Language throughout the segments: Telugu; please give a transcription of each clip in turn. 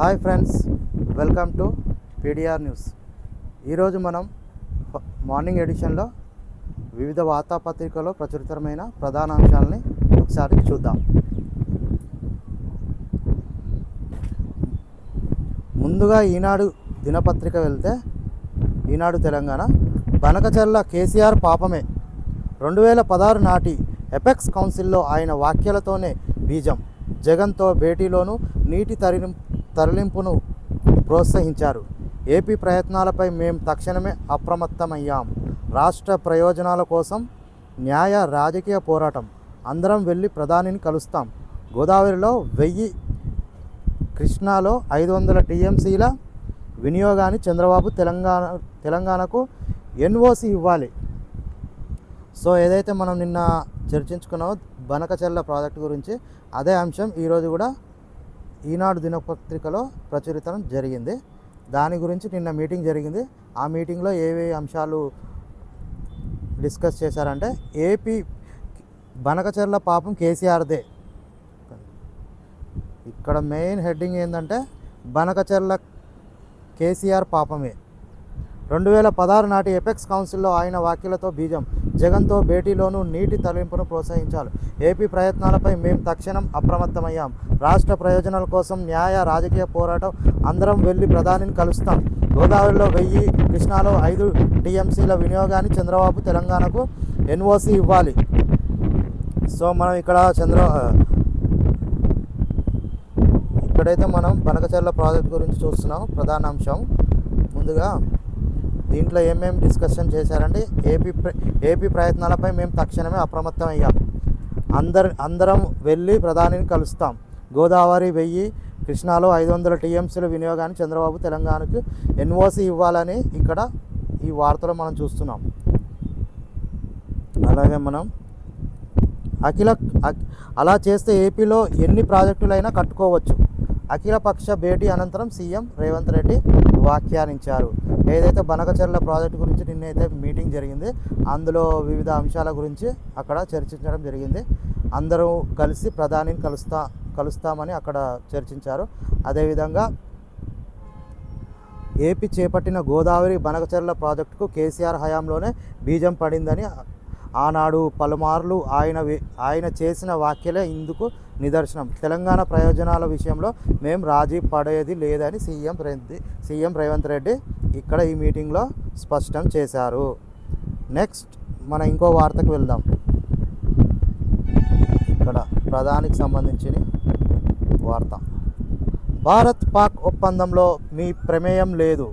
Hi friends, welcome to PDR news. ఈరోజు మనం మార్నింగ్ ఎడిషన్లో వివిధ వార్తాపత్రికల్లో ప్రచురితమైన ప్రధాన అంశాలని ఒకసారి చూద్దాం. ముందుగా ఈనాడు దినపత్రిక వెళ్తే, ఈనాడు తెలంగాణ బనకచెర్ల కేసీఆర్ పాపమే, 2016 నాటి ఎపెక్స్ కౌన్సిల్లో ఆయన వ్యాఖ్యలతోనే బీజం, జగన్తో భేటీలోనూ నీటి తరలింపును ప్రోత్సహించారు. ఏపీ ప్రయత్నాలపై మేం తక్షణమే అప్రమత్తమయ్యాం. రాష్ట్ర ప్రయోజనాల కోసం న్యాయ రాజకీయ పోరాటం, అందరం వెళ్ళి ప్రధానిని కలుస్తాం. గోదావరిలో 1000, కృష్ణాలో 500 టీఎంసీల వినియోగాన్ని చంద్రబాబు తెలంగాణకు ఎన్ఓసి ఇవ్వాలి. సో ఏదైతే మనం నిన్న చర్చించుకున్నామో బనకచెర్ల ప్రాజెక్టు గురించి, అదే అంశం ఈరోజు కూడా ఈనాడు దినపత్రికలో ప్రచురితం జరిగింది. దాని గురించి నిన్న మీటింగ్ జరిగింది. ఆ మీటింగ్లో ఏవే అంశాలు డిస్కస్ చేశారంటే, ఏపీ బనకచెర్ల పాపం కేసీఆర్దే. ఇక్కడ మెయిన్ హెడ్డింగ్ ఏంటంటే బనకచెర్ల కేసీఆర్ పాపమే, 2016 నాటి ఎపెక్స్ కౌన్సిల్లో ఆయన వ్యాఖ్యలతో బీజం, జగన్తో భేటీలోనూ నీటి తరలింపును ప్రోత్సహించారు. ఏపీ ప్రయత్నాలపై మేం తక్షణం అప్రమత్తమయ్యాం. రాష్ట్ర ప్రయోజనాల కోసం న్యాయ రాజకీయ పోరాటం, అందరం వెళ్ళి ప్రధానిని కలుస్తాం. గోదావరిలో 1000, కృష్ణాలో 5 టీఎంసీల వినియోగాన్ని చంద్రబాబు తెలంగాణకు ఎన్ఓసి ఇవ్వాలి. సో మనం ఇక్కడైతే మనం బనకచెర్ల ప్రాజెక్ట్ గురించి చూస్తున్నాం. ప్రధాన అంశం ముందుగా దీంట్లో ఏమేమి డిస్కషన్ చేశారంటే, ఏపీ ప్రయత్నాలపై మేము తక్షణమే అప్రమత్తమయ్యాం. అందరం వెళ్ళి ప్రధానిని కలుస్తాం. గోదావరి 1000, కృష్ణాలో 500 టీఎంసీల వినియోగాన్ని చంద్రబాబు తెలంగాణకు ఎన్ఓసి ఇవ్వాలని ఇక్కడ ఈ వార్తలో మనం చూస్తున్నాం. అలాగే మనం అలా చేస్తే ఏపీలో ఎన్ని ప్రాజెక్టులైనా కట్టుకోవచ్చు. అఖిలపక్ష భేటీ అనంతరం సీఎం రేవంత్ రెడ్డి వ్యాఖ్యానించారు. ఏదైతే బనకచెర్ల ప్రాజెక్టు గురించి నిన్నైతే మీటింగ్ జరిగింది, అందులో వివిధ అంశాల గురించి అక్కడ చర్చించడం జరిగింది. అందరూ కలిసి ప్రధానిని కలుస్తామని అక్కడ చర్చించారు. అదేవిధంగా ఏపీ చేపట్టిన గోదావరి బనకచెర్ల ప్రాజెక్టుకు కేసీఆర్ హయాంలోనే బీజం పడిందని, ఆనాడు పలుమార్లు ఆయన చేసిన వ్యాఖ్యలే ఇందుకు నిదర్శనం. తెలంగాణ ప్రయోజనాల విషయంలో మేము రాజీ పడేది లేదని సీఎం రేవంత్ రెడ్డి ఇక్కడ ఈ మీటింగ్లో స్పష్టం చేశారు. నెక్స్ట్ మన ఇంకో వార్తకు వెళ్దాం. ఇక్కడ ప్రధానికి సంబంధించిన వార్త, భారత్ పాక్ ఒప్పందంలో మీ ప్రమేయం లేదు,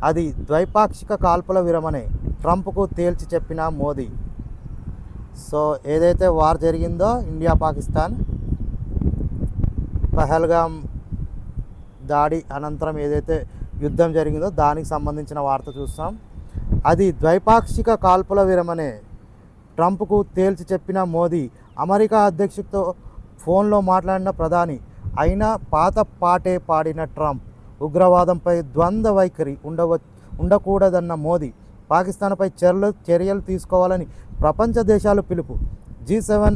అది ద్వైపాక్షిక కాల్పుల విరమణే, ట్రంప్కు తేల్చి చెప్పిన మోదీ. సో ఏదైతే వార్ జరిగిందో ఇండియా పాకిస్తాన్ పహల్గామ్ దాడి అనంతరం ఏదైతే యుద్ధం జరిగిందో దానికి సంబంధించిన వార్త చూస్తాం. అది ద్వైపాక్షిక కాల్పుల విరమణే, ట్రంప్కు తేల్చి చెప్పిన మోదీ. అమెరికా అధ్యక్షుడితో ఫోన్లో మాట్లాడిన ప్రధాని, అయినా పాత పాటే పాడిన ట్రంప్. ఉగ్రవాదంపై ద్వంద్వ వైఖరి ఉండకూడదన్న మోదీ. పాకిస్తాన్పై చర్యలు తీసుకోవాలని ప్రపంచ దేశాలు పిలుపు. G7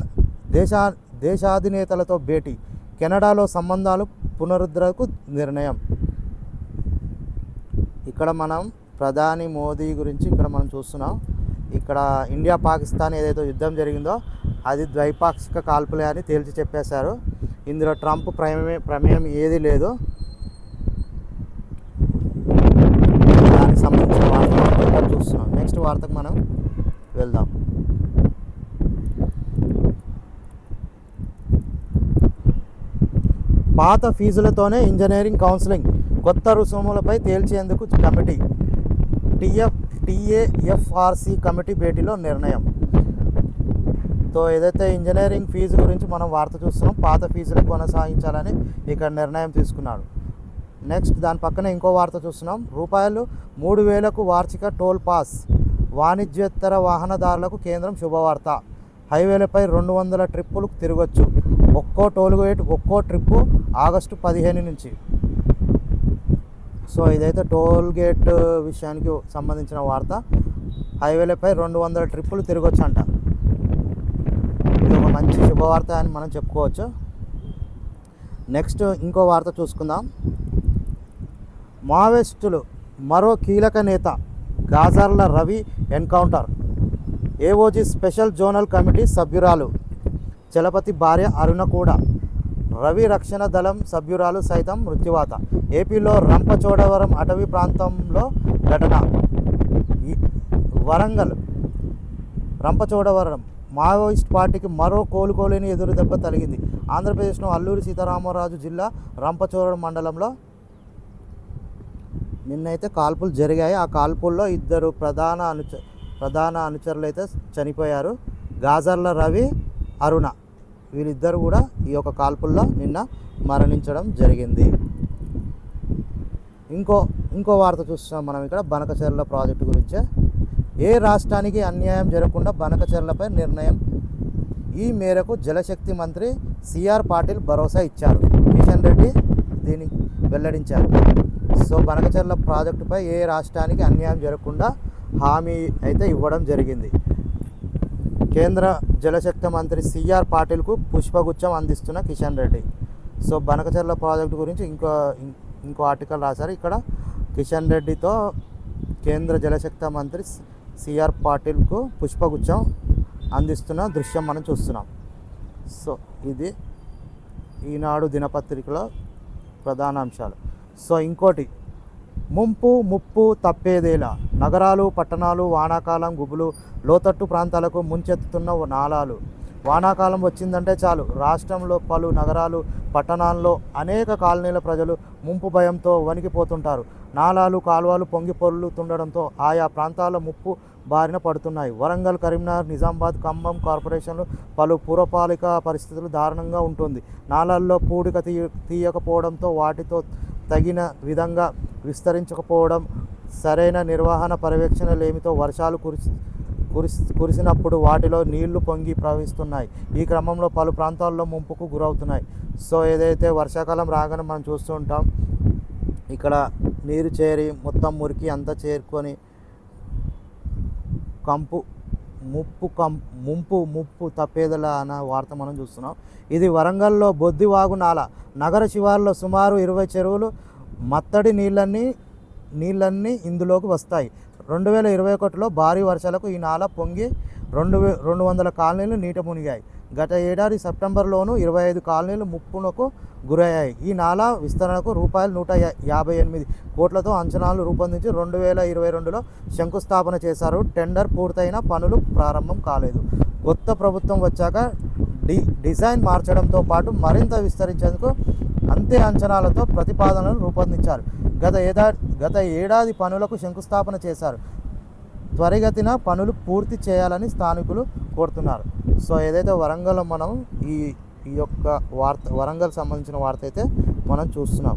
దేశాధినేతలతో భేటీ. కెనడాలో సంబంధాలు పునరుద్ధరణకు నిర్ణయం. ఇక్కడ మనం ప్రధాని మోదీ గురించి ఇక్కడ మనం చూస్తున్నాం. ఇక్కడ ఇండియా పాకిస్తాన్ ఏదైతే యుద్ధం జరిగిందో అది ద్వైపాక్షిక కాల్పులే అని తేల్చి చెప్పేశారు. ఇందులో ట్రంప్ ప్రమేయం ఏది లేదు. దానికి సంబంధించిన వార్త చూస్తున్నాం. నెక్స్ట్ వార్తకు మనం వెళ్దాం. పాత ఫీజులతోనే ఇంజనీరింగ్ కౌన్సిలింగ్, కొత్త రుసుములపై తేల్చేందుకు కమిటీ. TAFRC కమిటీ భేటీలో నిర్ణయం. సో ఏదైతే ఇంజనీరింగ్ ఫీజు గురించి మనం వార్త చూస్తున్నాం, పాత ఫీజులే కొనసాగించాలని ఇక్కడ నిర్ణయం తీసుకున్నాడు. నెక్స్ట్ దాని పక్కనే ఇంకో వార్త చూస్తున్నాం. ₹3,000కు వార్షిక టోల్ పాస్, వాణిజ్యేతర వాహనదారులకు కేంద్రం శుభవార్త. హైవేలపై 200 ట్రిప్పులు తిరగొచ్చు. ఒక్కో టోల్గేట్ ఒక్కో ట్రిప్పు ఆగస్టు 15 నుంచి. సో ఇదైతే టోల్ గేట్ విషయానికి సంబంధించిన వార్త. హైవేలపై 200 ట్రిప్పులు తిరగొచ్చు అంట. ఇది ఒక మంచి శుభవార్త అని మనం చెప్పుకోవచ్చు. నెక్స్ట్ ఇంకో వార్త చూసుకుందాం. మావోయిస్టులు మరో కీలక నేత Gajarla Ravi encounter. AOG special zonal committee సభ్యురాలు చలపతి భార్య అరుణ కూడా రవి రక్షణ దళం సభ్యురాలు సైతం మృత్యువాత. ఏపీలో రంపచోడవరం అటవీ ప్రాంతంలో ఘటన. వరంగల్ రంపచోడవరం మావోయిస్ట్ పార్టీకి మరో కోలుకోలేని ఎదురు దెబ్బ తగిలింది. ఆంధ్రప్రదేశ్లో అల్లూరి సీతారామరాజు జిల్లా రంపచోడవరం మండలంలో నిన్నైతే కాల్పులు జరిగాయి. ఆ కాల్పుల్లో ఇద్దరు ప్రధాన అనుచరులు అయితే చనిపోయారు. గాజర్ల రవి, అరుణ వీళ్ళిద్దరు కూడా ఈ యొక్క కాల్పుల్లో నిన్న మరణించడం జరిగింది. ఇంకో వార్త చూస్తున్నాం మనం ఇక్కడ బనకచెర్ల ప్రాజెక్టు గురించే. ఏ రాష్ట్రానికి అన్యాయం జరగకుండా బనకచెర్లపై నిర్ణయం. ఈ మేరకు జలశక్తి మంత్రి సిఆర్ పాటిల్ భరోసా ఇచ్చారు. కిషన్ రెడ్డి దీన్ని వెల్లడించారు. సో బనకచెర్ల ప్రాజెక్టుపై ఏ రాష్ట్రానికి అన్యాయం జరగకుండా హామీ అయితే ఇవ్వడం జరిగింది. కేంద్ర జలశక్తి మంత్రి సిఆర్ పాటిల్కు పుష్పగుచ్చం అందిస్తున్న కిషన్ రెడ్డి. సో బనకచెర్ల ప్రాజెక్టు గురించి ఇంకో ఆర్టికల్ రాశారు. ఇక్కడ కిషన్ రెడ్డితో కేంద్ర జలశక్తి మంత్రి సిఆర్ పాటిల్కు పుష్పగుచ్చం అందిస్తున్న దృశ్యం మనం చూస్తున్నాం. సో ఇది ఈనాడు దినపత్రికలో ప్రధాన అంశాలు. సో ఇంకోటి, ముప్పు తప్పేదేలా. నగరాలు పట్టణాలు వానాకాలం గుబులు. లోతట్టు ప్రాంతాలకు ముంచెత్తుతున్న నాలాలు. వానాకాలం వచ్చిందంటే చాలు రాష్ట్రంలో పలు నగరాలు పట్టణాల్లో అనేక కాలనీల ప్రజలు ముంపు భయంతో వణికిపోతుంటారు. నాలాలు కాలువలు పొంగి పొర్లుతుండడంతో ఆయా ప్రాంతాల ముప్పు బారిన పడుతున్నాయి. వరంగల్, కరీంనగర్, నిజామాబాద్, ఖమ్మం కార్పొరేషన్లు పలు పురపాలిక పరిస్థితులు దారుణంగా ఉంటుంది. నాలాల్లో పూడిక తీయకపోవడంతో వాటితో తగిన విధంగా విస్తరించకపోవడం, సరైన నిర్వహణ పర్యవేక్షణ లేమితో వర్షాలు కురిసినప్పుడు వాటిలో నీళ్లు పొంగి ప్రవహిస్తున్నాయి. ఈ క్రమంలో పలు ప్రాంతాల్లో ముంపుకు గురవుతున్నాయి. సో ఏదైతే వర్షాకాలం రాగానే మనం చూస్తూ ఉంటాం, ఇక్కడ నీరు చేరి మొత్తం మురికి అంతా చేరుకొని ముప్పు తప్పేదలా అన్న వార్త మనం చూస్తున్నాం. ఇది వరంగల్లో బొద్దివాగు నాల. నగర శివార్లో సుమారు 20 చెరువులు మత్తడి నీళ్ళన్నీ ఇందులోకి వస్తాయి. 2021లో భారీ వర్షాలకు ఈ నాల పొంగి 200 కాలనీలు నీట మునిగాయి. గత ఏడాది సెప్టెంబర్లోనూ 25 కాలనీలు ముప్పునకు గురయ్యాయి. ఈ నాలా విస్తరణకు రూపాయలు 158 కోట్లతో అంచనాలు రూపొందించి 2022లో శంకుస్థాపన చేశారు. టెండర్ పూర్తయిన పనులు ప్రారంభం కాలేదు. కొత్త ప్రభుత్వం వచ్చాక డిజైన్ మార్చడంతో పాటు మరింత విస్తరించేందుకు అంతే అంచనాలతో ప్రతిపాదనలు రూపొందించారు. గత ఏడాది పనులకు శంకుస్థాపన చేశారు. త్వరిగతిన పనులు పూర్తి చేయాలని స్థానికులు కోరుతున్నారు. సో ఏదైతే వరంగల్ మనం ఈ యొక్క వరంగల్ సంబంధించిన వార్త అయితే మనం చూస్తున్నాం.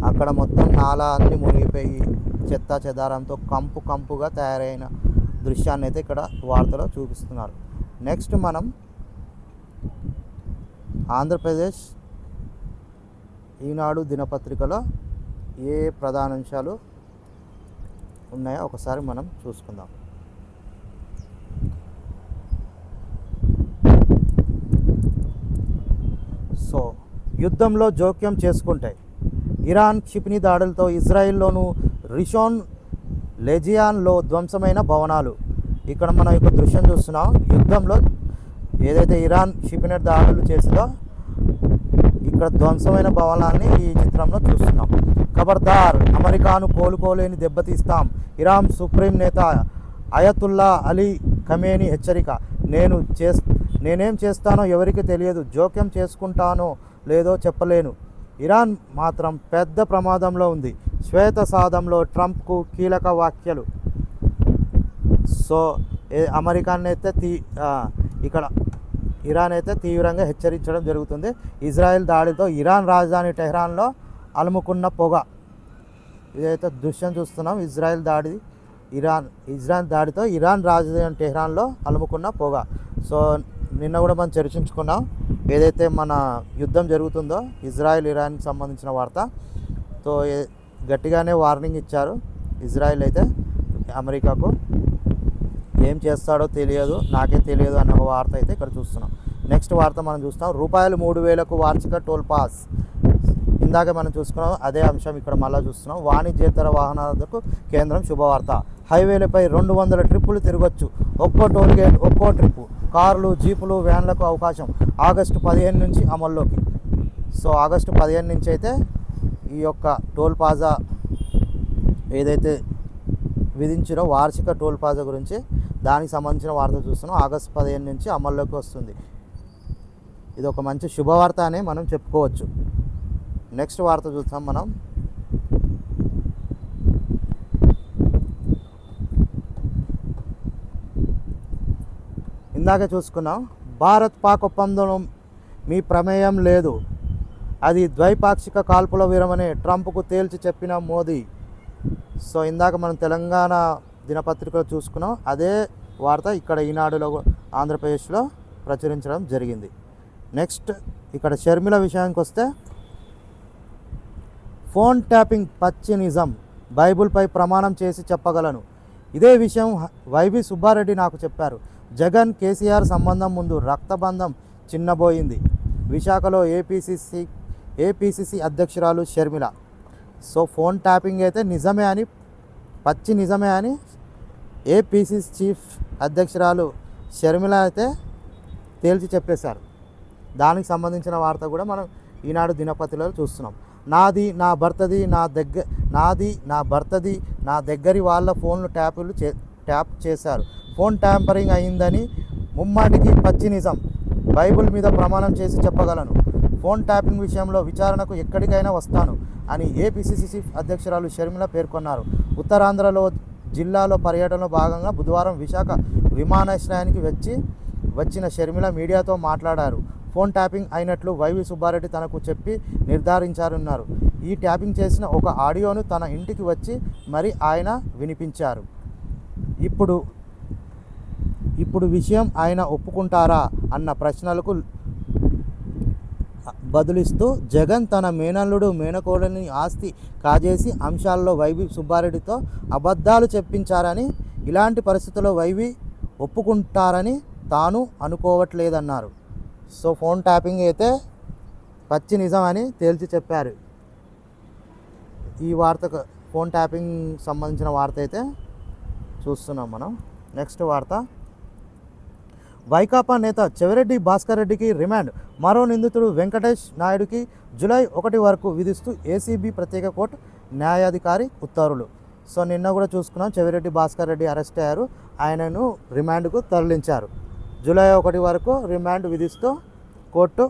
అక్కడ మొత్తం నాలా అన్ని మునిగిపోయి చెత్త చెదారంతో కంపుగా తయారైన దృశ్యాన్ని అయితే ఇక్కడ వార్తలో చూపిస్తున్నారు. నెక్స్ట్ మనం ఆంధ్రప్రదేశ్ ఈనాడు దినపత్రికలో ఏ ప్రధాన అంశాలు ఉన్నాయో ఒకసారి మనం చూసుకుందాం. సో యుద్ధంలో జోక్యం చేసుకుంటాయి. ఇరాన్ క్షిపణి దాడులతో ఇజ్రాయిల్లోను రిషోన్ లెజియాన్లో ధ్వంసమైన భవనాలు. ఇక్కడ మనం ఒక దృశ్యం చూస్తున్నాం. యుద్ధంలో ఏదైతే ఇరాన్ క్షిపణి దాడులు చేసిందో ఇక్కడ ధ్వంసమైన భవనాన్ని ఈ చిత్రంలో చూస్తున్నాం. ఖబర్దార్, అమెరికాను కోలుకోలేని దెబ్బతీస్తాం. ఇరాన్ సుప్రీం నేత అయతుల్లా అలీ ఖమేనీ హెచ్చరిక. నేనేం చేస్తానో ఎవరికి తెలియదు. జోక్యం చేసుకుంటానో లేదో చెప్పలేను. ఇరాన్ మాత్రం పెద్ద ప్రమాదంలో ఉంది. శ్వేత సాధంలో ట్రంప్కు కీలక వ్యాఖ్యలు. సో అమెరికాని అయితే ఇక్కడ ఇరాన్ అయితే తీవ్రంగా హెచ్చరించడం జరుగుతుంది. ఇజ్రాయెల్ దాడితో ఇరాన్ రాజధాని టెహ్రాన్లో అలుముకున్న పొగ. ఇదైతే దృశ్యం చూస్తున్నాం. ఇజ్రాయెల్ దాడితో ఇరాన్ రాజధాని టెహ్రాన్లో అలుముకున్న పొగ. సో నిన్న కూడా మనం చర్చించుకున్నాం ఏదైతే మన యుద్ధం జరుగుతుందో ఇజ్రాయెల్ ఇరాన్కి సంబంధించిన వార్త. సో గట్టిగానే వార్నింగ్ ఇచ్చారు ఇజ్రాయెల్ అయితే అమెరికాకు. ఏం చేస్తాడో తెలియదు, నాకే తెలియదు అన్న వార్త అయితే ఇక్కడ చూస్తున్నాం. నెక్స్ట్ వార్త మనం చూస్తాం, రూపాయలు 3,000కు వార్షిక టోల్ పాస్. ఇందాక మనం చూసుకున్నాం అదే అంశం ఇక్కడ మళ్ళీ చూస్తున్నాం. వాణిజ్యేతర వాహనాలకు కేంద్రం శుభవార్త. హైవేలపై 200 ట్రిప్పులు తిరగొచ్చు, ఒక్కో టోల్ గేట్ ఒక్కో ట్రిప్పు. కార్లు, జీపులు, వ్యాన్లకు అవకాశం ఆగస్టు 15 నుంచి అమల్లోకి. సో ఆగస్టు 15 నుంచి అయితే ఈ యొక్క టోల్ ప్లాజా ఏదైతే విధించారో వార్షిక టోల్ ప్లాజా గురించి దానికి సంబంధించిన వార్త చూస్తున్నాం. ఆగస్టు 15 నుంచి అమల్లోకి వస్తుంది. ఇది ఒక మంచి శుభవార్త అని మనం చెప్పుకోవచ్చు. నెక్స్ట్ వార్త చూస్తాం మనం. ఇందాక చూసుకున్నాం, భారత్ పాక్ ఒప్పందం మీ ప్రమేయం లేదు, అది ద్వైపాక్షిక కాల్పుల విరమని ట్రంప్కు తేల్చి చెప్పిన మోదీ. సో ఇందాక మనం తెలంగాణ దినపత్రికలో చూసుకున్నాం అదే వార్త ఇక్కడ ఈనాడులో ఆంధ్రప్రదేశ్లో ప్రచురించడం జరిగింది. నెక్స్ట్ ఇక్కడ షర్మిల విషయానికి వస్తే, ఫోన్ ట్యాపింగ్ పచ్చి నిజం, బైబుల్పై ప్రమాణం చేసి చెప్పగలను. ఇదే విషయం వైవి సుబ్బారెడ్డి నాకు చెప్పారు. జగన్ కేసీఆర్ సంబంధం ముందు రక్తబంధం చిన్నబోయింది. విశాఖలో ఏపీసీసీ అధ్యక్షురాలు షర్మిల. సో ఫోన్ ట్యాపింగ్ అయితే నిజమే అని, పచ్చి నిజమే అని ఏపీసీసీ చీఫ్ అధ్యక్షురాలు షర్మిల అయితే తేల్చి చెప్పేశారు. దానికి సంబంధించిన వార్త కూడా మనం ఈనాడు దినపత్రికలో చూస్తున్నాం. నాది నా భర్తది నా దగ్గరి వాళ్ళ ఫోన్లు ట్యాప్ చేశారు, ఫోన్ ట్యాంపరింగ్ అయిందని ముమ్మాటికి పచ్చి నిజం, బైబుల్ మీద ప్రమాణం చేసి చెప్పగలను. ఫోన్ ట్యాపింగ్ విషయంలో విచారణకు ఎక్కడికైనా వస్తాను అని ఏపీసీసీ చీఫ్ అధ్యక్షురాలు షర్మిల పేర్కొన్నారు. ఉత్తరాంధ్రలో జిల్లాలో పర్యటనలో భాగంగా బుధవారం విశాఖ విమానాశ్రయానికి వచ్చిన షర్మిల మీడియాతో మాట్లాడారు. ఫోన్ ట్యాపింగ్ అయినట్లు వైవి సుబ్బారెడ్డి తనకు చెప్పి నిర్ధారించారన్నారు. ఈ ట్యాపింగ్ చేసిన ఒక ఆడియోను తన ఇంటికి వచ్చి మరి ఆయన వినిపించారు. ఇప్పుడు విషయం ఆయన ఒప్పుకుంటారా అన్న ప్రశ్నలకు బదులిస్తూ, జగన్ తన మేనల్లుడు మేనకోడలిని ఆస్తి కాజేసి అంశాల్లో వైవి సుబ్బారెడ్డితో అబద్ధాలు చెప్పించారని, ఇలాంటి పరిస్థితుల్లో వైవి ఒప్పుకుంటారని తాను అనుకోవట్లేదన్నారు. సో ఫోన్ ట్యాపింగ్ అయితే పచ్చి నిజం అని తేల్చి చెప్పారు. ఈ వార్తకు ఫోన్ ట్యాపింగ్ సంబంధించిన వార్త అయితే చూస్తున్నాం మనం. నెక్స్ట్ వార్త, వైకాపా నేత చెవిరెడ్డి భాస్కర్ రెడ్డికి రిమాండ్, మరో నిందితుడు వెంకటేష్ నాయుడుకి జూలై 1 వరకు విధిస్తూ ఏసీబీ ప్రత్యేక కోర్టు న్యాయాధికారి ఉత్తర్వులు. సో నిన్న కూడా చూసుకున్నాం, చెవిరెడ్డి భాస్కర్ రెడ్డి అరెస్ట్ అయ్యారు, ఆయనను రిమాండ్కు తరలించారు. జూలై 1 వరకు రిమాండ్ విధిస్తూ కోర్టు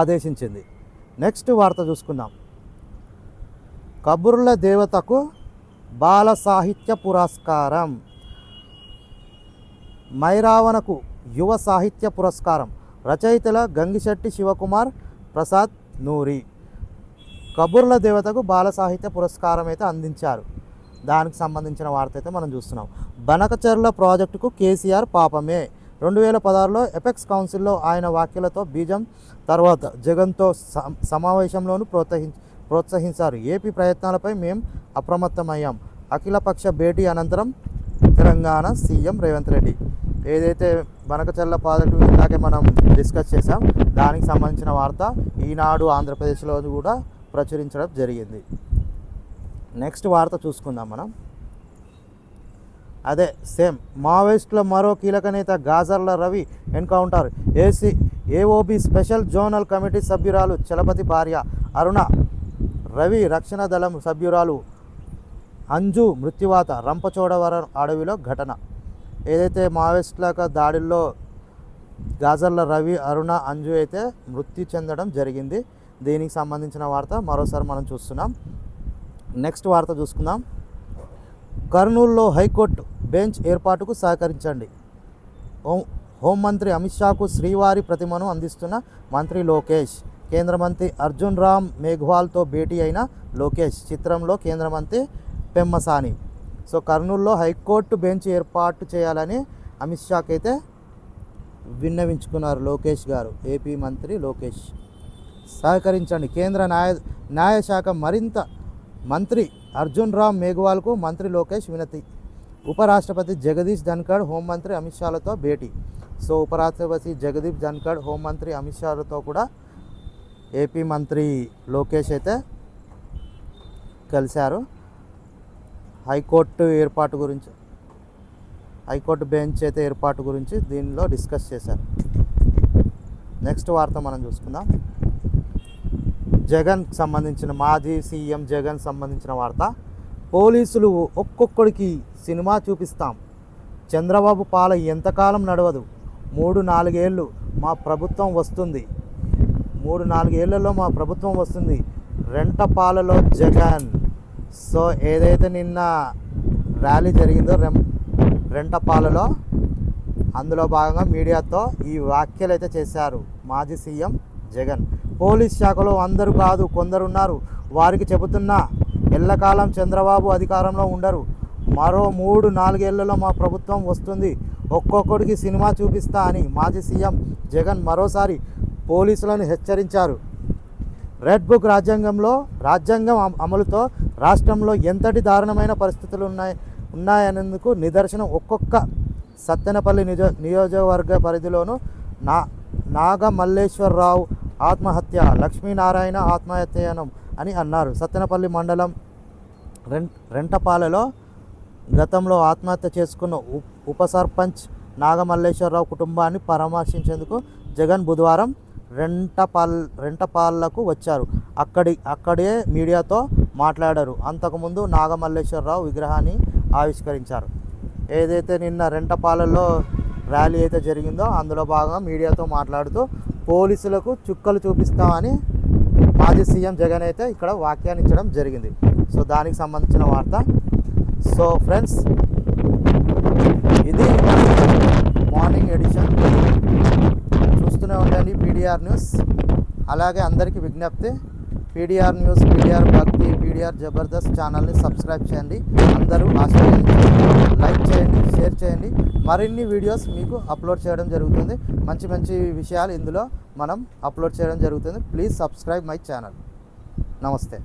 ఆదేశించింది. నెక్స్ట్ వార్త చూసుకుందాం. కబుర్ల దేవతకు బాల సాహిత్య పురస్కారం, మైరావణకు యువ సాహిత్య పురస్కారం, రచయితల గంగిశెట్టి శివకుమార్ ప్రసాద్ నూరి. కబుర్ల దేవతకు బాల సాహిత్య పురస్కారం అయితే అందించారు. దానికి సంబంధించిన వార్త అయితే మనం చూస్తున్నాం. బనకచెర్ల ప్రాజెక్టుకు కేసీఆర్ పాపమే, 2016లో ఎపెక్స్ కౌన్సిల్లో ఆయన వ్యాఖ్యలతో బీజం తర్వాత జగన్తో సమావేశంలోనూ ప్రోత్సహించారు. ఏపీ ప్రయత్నాలపై మేం అప్రమత్తమయ్యాం. అఖిలపక్ష భేటీ అనంతరం తెలంగాణ సీఎం రేవంత్ రెడ్డి. ఏదైతే బనకచెర్ల ప్రాజెక్టు ఇందాకే మనం డిస్కస్ చేసాం, దానికి సంబంధించిన వార్త ఈనాడు ఆంధ్రప్రదేశ్లో కూడా ప్రచురించడం జరిగింది. నెక్స్ట్ వార్త చూసుకుందాం మనం. అదే సేమ్, మావోయిస్టుల మరో కీలక నేత Gajarla Ravi encounter, AOB special zonal committee సభ్యురాలు చలపతి భార్య అరుణ, రవి రక్షణ దళం సభ్యురాలు అంజు మృత్యువాత, రంపచోడవరం అడవిలో ఘటన. ఏదైతే మావోయిస్టుల దాడుల్లో గాజర్ల రవి, అరుణ, అంజు అయితే మృతి చెందడం జరిగింది. దీనికి సంబంధించిన వార్త మరోసారి మనం చూస్తున్నాం. నెక్స్ట్ వార్త చూసుకుందాం. కర్నూలులో హైకోర్టు బెంచ్ ఏర్పాటుకు సహకరించండి, హోంమంత్రి అమిత్ షాకు శ్రీవారి ప్రతిమను అందిస్తున్న మంత్రి లోకేష్. కేంద్ర మంత్రి అర్జున్ రామ్ మేఘ్వాల్తో భేటీ అయిన లోకేష్, చిత్రంలో కేంద్ర మంత్రి పెమ్మసాని. సో కర్నూలులో హైకోర్టు బెంచ్ ఏర్పాటు చేయాలని అమిత్ షాకి అయితే విన్నవించుకున్నారు లోకేష్ గారు. ఏపీ మంత్రి లోకేష్ సహకరించండి, కేంద్ర న్యాయశాఖ మరింత మంత్రి అర్జున్ రామ్ మేఘ్వాల్కు మంత్రి లోకేష్ వినతి. ఉపరాష్ట్రపతి జగదీష్ ధన్ఖడ్ హోంమంత్రి అమిత్ షాలతో భేటీ. సో ఉపరాష్ట్రపతి జగదీప్ ధన్కడ్, హోంమంత్రి అమిత్ షాతో కూడా ఏపీ మంత్రి లోకేష్ అయితే కలిశారు. హైకోర్టు బెంచ్ అయితే ఏర్పాటు గురించి దీనిలో డిస్కస్ చేశారు. నెక్స్ట్ వార్త మనం చూసుకుందాం. జగన్కి సంబంధించిన మాజీ సీఎం జగన్ సంబంధించిన వార్త. పోలీసులు ఒక్కొక్కడికి సినిమా చూపిస్తాం, చంద్రబాబు పాల ఎంతకాలం నడవదు, 3-4 ఏళ్ళు మా ప్రభుత్వం వస్తుంది, 3-4 ఏళ్లలో మా ప్రభుత్వం వస్తుంది, రెంటపాలలో జగన్. సో ఏదైతే నిన్న ర్యాలీ జరిగిందో రెంటపాలలో, అందులో భాగంగా మీడియాతో ఈ వ్యాఖ్యలు అయితే చేశారు మాజీ సీఎం జగన్. పోలీస్ శాఖలో అందరూ కాదు, కొందరున్నారు, వారికి చెబుతున్నా, ఎల్లకాలం చంద్రబాబు అధికారంలో ఉండరు, మరో 3-4 ఏళ్లలో మా ప్రభుత్వం వస్తుంది, ఒక్కొక్కడికి సినిమా చూపిస్తా అని మాజీ సీఎం జగన్ మరోసారి పోలీసులను హెచ్చరించారు. రెడ్ బుక్ రాజ్యాంగం అమలుతో రాష్ట్రంలో ఎంతటి దారుణమైన పరిస్థితులు ఉన్నాయనేందుకు నిదర్శనం ఒక్కొక్క సత్తెనపల్లి నియోజకవర్గ పరిధిలోనూ నాగమల్లేశ్వరరావు ఆత్మహత్య, లక్ష్మీనారాయణ ఆత్మహత్యనం అని అన్నారు. సత్తెనపల్లి మండలం రెంటపాలలో గతంలో ఆత్మహత్య చేసుకున్న ఉప సర్పంచ్ నాగమల్లేశ్వరరావు కుటుంబాన్ని పరామర్శించేందుకు జగన్ బుధవారం రెంటపాలకు వచ్చారు. అక్కడే మీడియాతో మాట్లాడారు. అంతకుముందు నాగమల్లేశ్వరరావు విగ్రహాన్ని ఆవిష్కరించారు. ఏదైతే నిన్న రెంటపాలలో ర్యాలీ అయితే జరిగిందో అందులో భాగంగా మీడియాతో మాట్లాడుతూ పోలీసులకు చుక్కలు చూపిస్తామని మాజీ సీఎం జగన్ అయితే ఇక్కడ వ్యాఖ్యానించడం జరిగింది. సో దానికి సంబంధించిన వార్త. సో ఫ్రెండ్స్, ఇది మార్నింగ్ ఎడిషన్. చూస్తూనే ఉండండి పీడిఆర్ న్యూస్. అలాగే అందరికీ విజ్ఞప్తి, పీడిఆర్ న్యూస్, పీడిఆర్ భక్తి, పీడిఆర్ జబర్దస్త్ ఛానల్ని సబ్స్క్రైబ్ చేయండి. అందరూ ఆశీర్వదించండి, లైక్ చేయండి, షేర్ చేయండి. మరిన్ని వీడియోస్ మీకు అప్లోడ్ చేయడం జరుగుతుంది. మంచి మంచి విషయాలు ఇందులో మనం అప్లోడ్ చేయడం జరుగుతుంది. Please subscribe my channel. నమస్తే.